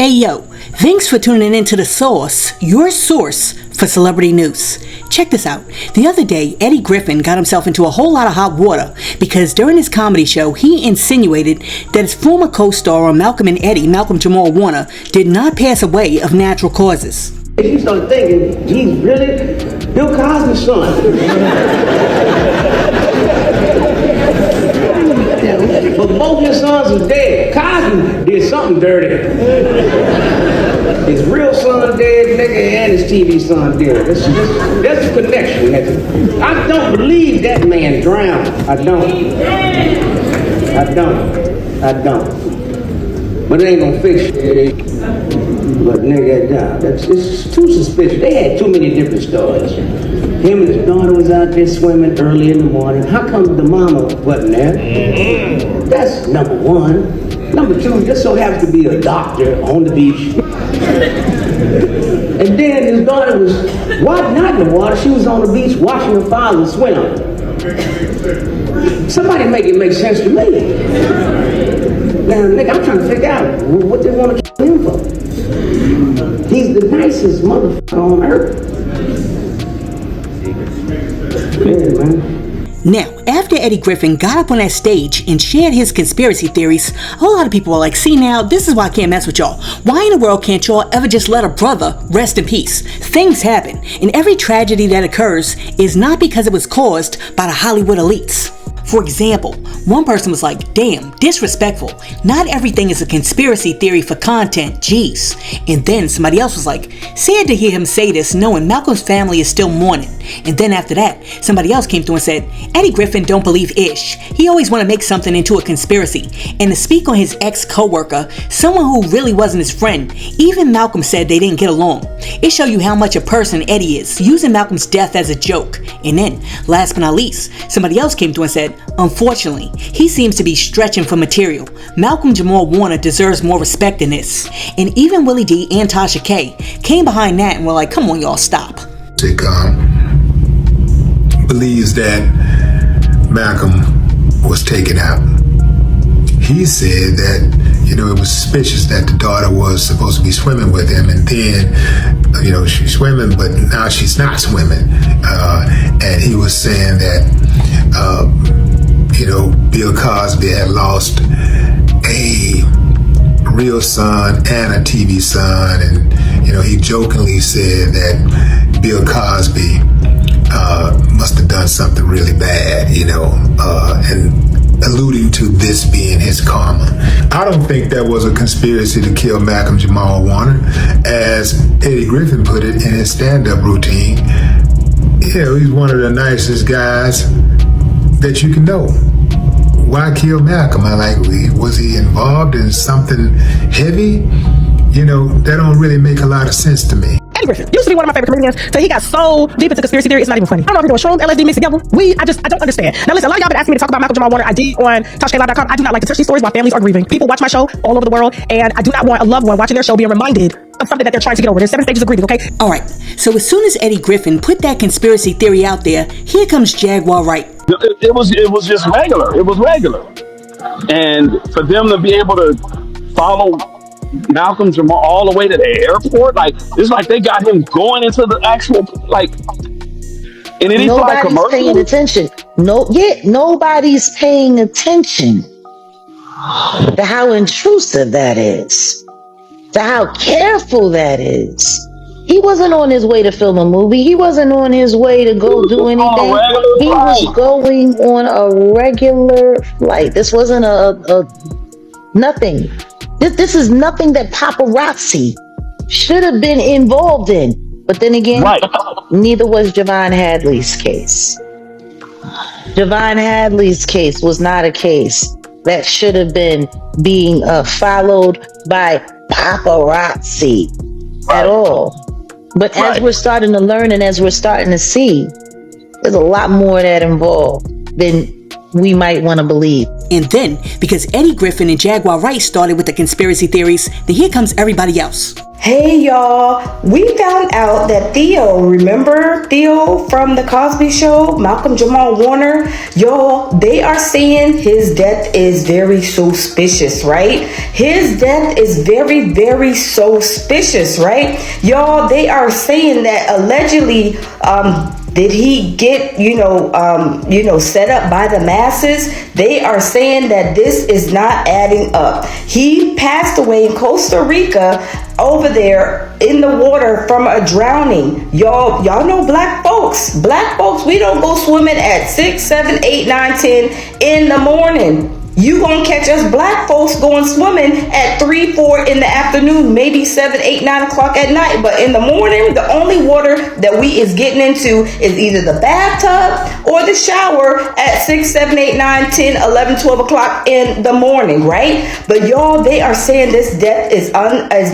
Hey yo, thanks for tuning in to The Source, your source for celebrity news. Check this out. The other day, Eddie Griffin got himself into a whole lot of hot water because during his comedy show, he insinuated that his former co-star on Malcolm and Eddie, Malcolm Jamal Warner, did not pass away of natural causes. You start thinking, he's really Bill Cosby's son. But both his sons are dead. Cosby did something dirty. His real son dead, nigga, and his TV son dead. That's the connection, nigga. I don't believe that man drowned. I don't. But it ain't gonna fix it. But nigga, it's too suspicious. They had too many different stories. Him and his daughter was out there swimming early in the morning. How come the mama wasn't there? That's number one. Number two, just so happens to be a doctor on the beach. And then his daughter was not in the water. She was on the beach watching her father swim. Somebody make it make sense to me. Now, nigga, I'm trying to figure out what they want to kill him for. He's the nicest motherfucker on earth. Yeah, man. Now, after Eddie Griffin got up on that stage and shared his conspiracy theories, a whole lot of people were like, see now, this is why I can't mess with y'all. Why in the world can't y'all ever just let a brother rest in peace? Things happen, and every tragedy that occurs is not because it was caused by the Hollywood elites. For example, one person was like, damn, disrespectful. Not everything is a conspiracy theory for content, jeez. And then somebody else was like, sad to hear him say this knowing Malcolm's family is still mourning. And then after that, somebody else came through and said, Eddie Griffin don't believe ish. He always want to make something into a conspiracy. And to speak on his ex-co-worker, someone who really wasn't his friend, even Malcolm said they didn't get along. It show you how much a person Eddie is, using Malcolm's death as a joke. And then, last but not least, somebody else came through and said, unfortunately, he seems to be stretching for material. Malcolm Jamal Warner deserves more respect than this. And even Willie D and Tasha K came behind that and were like, come on y'all, stop. Believes that Malcolm was taken out. He said that, it was suspicious that the daughter was supposed to be swimming with him, and then, she's swimming, but now she's not swimming. And he was saying that, Bill Cosby had lost a real son and a TV son, and, he jokingly said that Bill Cosby must have done something really bad, and alluding to this being his karma. I don't think that was a conspiracy to kill Malcolm Jamal Warner, as Eddie Griffin put it in his stand-up routine. He's one of the nicest guys that you can know. Why kill Malcolm? Was he involved in something heavy? That don't really make a lot of sense to me. Eddie Griffin used to be one of my favorite comedians, so he got so deep into conspiracy theory, it's not even funny. I don't know if you're doing shrooms, LSD mixed together. I don't understand. Now listen, a lot of y'all been asking me to talk about Malcolm Jamal Warner. I did on ToshKLive.com. I do not like to touch these stories while families are grieving. People watch my show all over the world, and I do not want a loved one watching their show being reminded of something that they're trying to get over. There's 7 stages of grieving, okay? Alright, so as soon as Eddie Griffin put that conspiracy theory out there, here comes Jaguar Wright. It was just regular. It was regular. And for them to be able to follow Malcolm Jamal all the way to the airport, it's like they got him going into the actual, and it is like commercial. Nobody's paying attention. Nobody's paying attention to how intrusive that is, to how careful that is. He wasn't on his way to film a movie. He wasn't on his way to go do anything. He was going on a regular flight. This wasn't a nothing. This is nothing that paparazzi should have been involved in. But then again, neither was Javon Hadley's case. Javon Hadley's case was not a case that should have been being followed by paparazzi at all. But as we're starting to learn and as we're starting to see, there's a lot more of that involved than we might want to believe. And then, because Eddie Griffin and Jaguar Wright started with the conspiracy theories, then here comes everybody else. Hey y'all, we found out that Theo, remember Theo from the Cosby Show, Malcolm Jamal Warner? Y'all, they are saying his death is very suspicious, right? His death is very, very suspicious, right? Y'all, they are saying that allegedly, did he get, set up by the masses? They are saying that this is not adding up. He passed away in Costa Rica over there in the water from a drowning. Y'all know black folks. Black folks, we don't go swimming at 6, 7, 8, 9, 10 in the morning. You gonna catch us black folks going swimming at 3, 4 in the afternoon, maybe 7, 8, 9 o'clock at night. But in the morning, the only water that we is getting into is either the bathtub or the shower at 6, 7, 8, 9, 10, 11, 12 o'clock in the morning, right? But y'all, they are saying this death is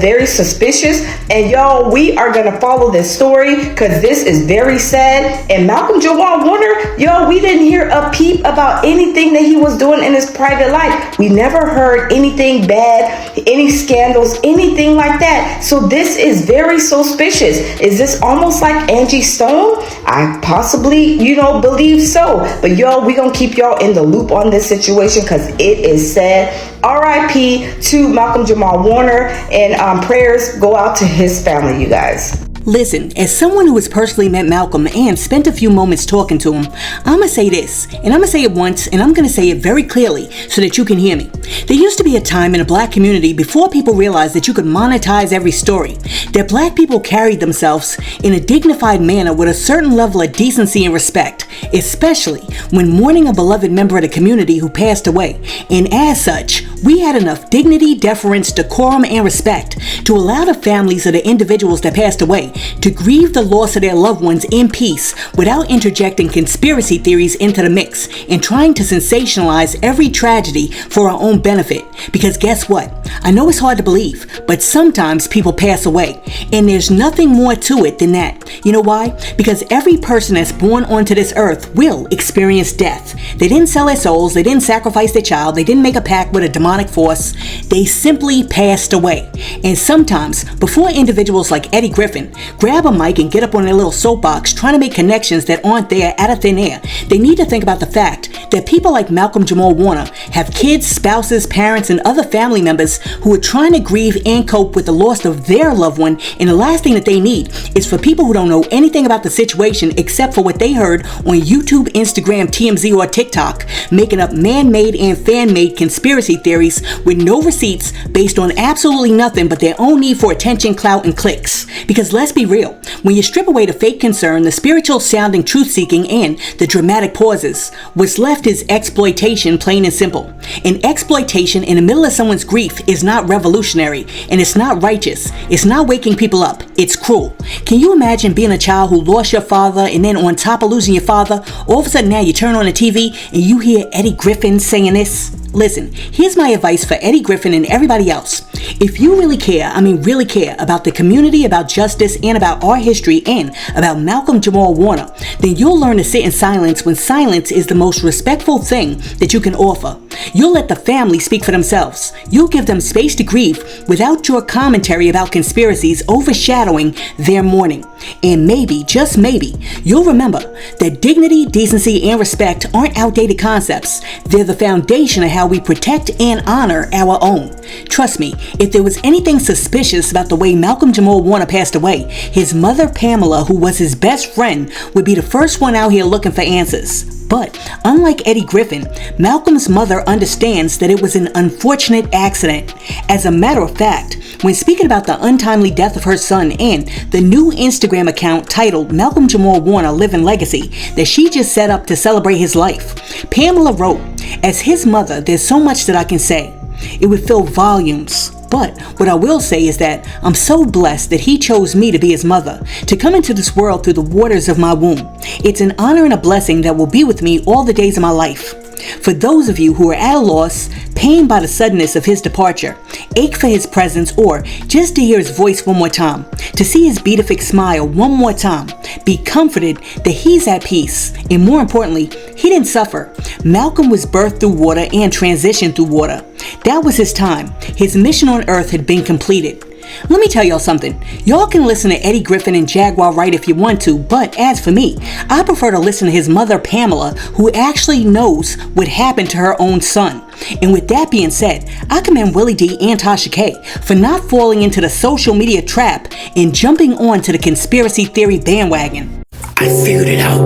very suspicious. And y'all, we are gonna follow this story because this is very sad. And Malcolm Jamal Warner, y'all, we didn't hear a peep about anything that he was doing in his private life. We never heard anything bad, any scandals, anything like that. So this is very suspicious. Is this almost like Angie Stone? I possibly, believe so. But y'all, we gonna keep y'all in the loop on this situation because it is sad. R.I.P. to Malcolm Jamal Warner, and prayers go out to his family, you guys. Listen, as someone who has personally met Malcolm and spent a few moments talking to him, I'm going to say this, and I'm going to say it once, and I'm going to say it very clearly so that you can hear me. There used to be a time in the black community before people realized that you could monetize every story, that black people carried themselves in a dignified manner with a certain level of decency and respect, especially when mourning a beloved member of the community who passed away. And as such, we had enough dignity, deference, decorum, and respect to allow the families of the individuals that passed away to grieve the loss of their loved ones in peace without interjecting conspiracy theories into the mix and trying to sensationalize every tragedy for our own benefit. Because guess what? I know it's hard to believe, but sometimes people pass away, and there's nothing more to it than that. You know why? Because every person that's born onto this earth will experience death. They didn't sell their souls, they didn't sacrifice their child, they didn't make a pact with a demonic force, they simply passed away. And sometimes, before individuals like Eddie Griffin grab a mic and get up on their little soapbox trying to make connections that aren't there out of thin air, they need to think about the fact that people like Malcolm Jamal Warner have kids, spouses, parents, and other family members who are trying to grieve and cope with the loss of their loved one, and the last thing that they need is for people who don't know anything about the situation except for what they heard on YouTube, Instagram, TMZ, or TikTok, making up man-made and fan-made conspiracy theories with no receipts based on absolutely nothing but their own need for attention, clout, and clicks. Because let's be real, when you strip away the fake concern, the spiritual sounding truth-seeking, and the dramatic pauses, what's left is exploitation, plain and simple. And exploitation in the middle of someone's grief is not revolutionary, and it's not righteous. It's not waking people up. It's cruel. Can you imagine being a child who lost your father, and then on top of losing your father, all of a sudden now you turn on the TV and you hear Eddie Griffin saying this? Listen, here's my advice for Eddie Griffin and everybody else. If you really care, really care about the community, about justice, and about our history, and about Malcolm Jamal Warner, then you'll learn to sit in silence when silence is the most respectful thing that you can offer. You'll let the family speak for themselves. You'll give them space to grieve without your commentary about conspiracies overshadowing their mourning. And maybe, just maybe, you'll remember that dignity, decency, and respect aren't outdated concepts. They're the foundation of how we protect and honor our own. Trust me, if there was anything suspicious about the way Malcolm Jamal Warner passed away, his mother Pamela, who was his best friend, would be the first one out here looking for answers. But unlike Eddie Griffin, Malcolm's mother understands that it was an unfortunate accident. As a matter of fact, when speaking about the untimely death of her son and the new Instagram account titled Malcolm Jamal Warner Living Legacy that she just set up to celebrate his life, Pamela wrote, "As his mother, there's so much that I can say. It would fill volumes. But what I will say is that I'm so blessed that he chose me to be his mother, to come into this world through the waters of my womb. It's an honor and a blessing that will be with me all the days of my life. For those of you who are at a loss, pained by the suddenness of his departure, ache for his presence, or just to hear his voice one more time, to see his beatific smile one more time, be comforted that he's at peace, and more importantly, He didn't suffer. Malcolm was birthed through water and transitioned through water. That was his time. His mission on Earth had been completed. Let me tell y'all something. Y'all can listen to Eddie Griffin and Jaguar Wright if you want to, but as for me, I prefer to listen to his mother Pamela, who actually knows what happened to her own son. And with that being said, I commend Willie D and Tasha K for not falling into the social media trap and jumping on to the conspiracy theory bandwagon. I figured it out.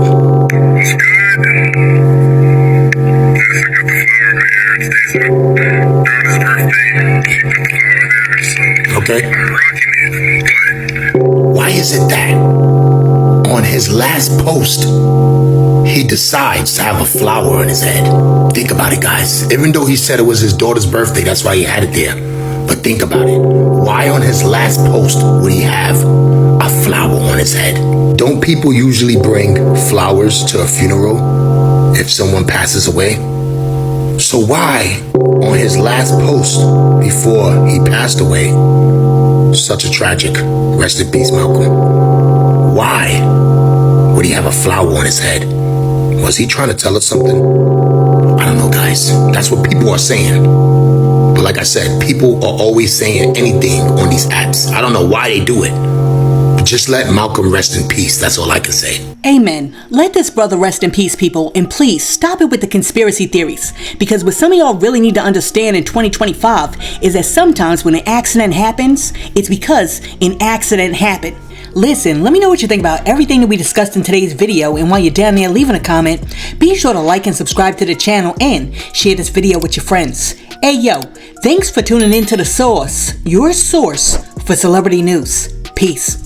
Okay? Why is it that on his last post, he decides to have a flower on his head? Think about it, guys. Even though he said it was his daughter's birthday, that's why he had it there. But think about it. Why on his last post would he have a flower on his head? Don't people usually bring flowers to a funeral if someone passes away? So why, on his last post before he passed away, such a tragic, rest in peace, Malcolm, why would he have a flower on his head? Was he trying to tell us something? I don't know, guys. That's what people are saying. But like I said, people are always saying anything on these apps. I don't know why they do it. Just let Malcolm rest in peace. That's all I can say. Amen. Let this brother rest in peace, people, and please stop it with the conspiracy theories. Because what some of y'all really need to understand in 2025 is that sometimes when an accident happens, it's because an accident happened. Listen, let me know what you think about everything that we discussed in today's video, and while you're down there leaving a comment, be sure to like and subscribe to the channel and share this video with your friends. Hey yo, thanks for tuning in to The Source, your source for celebrity news. Peace.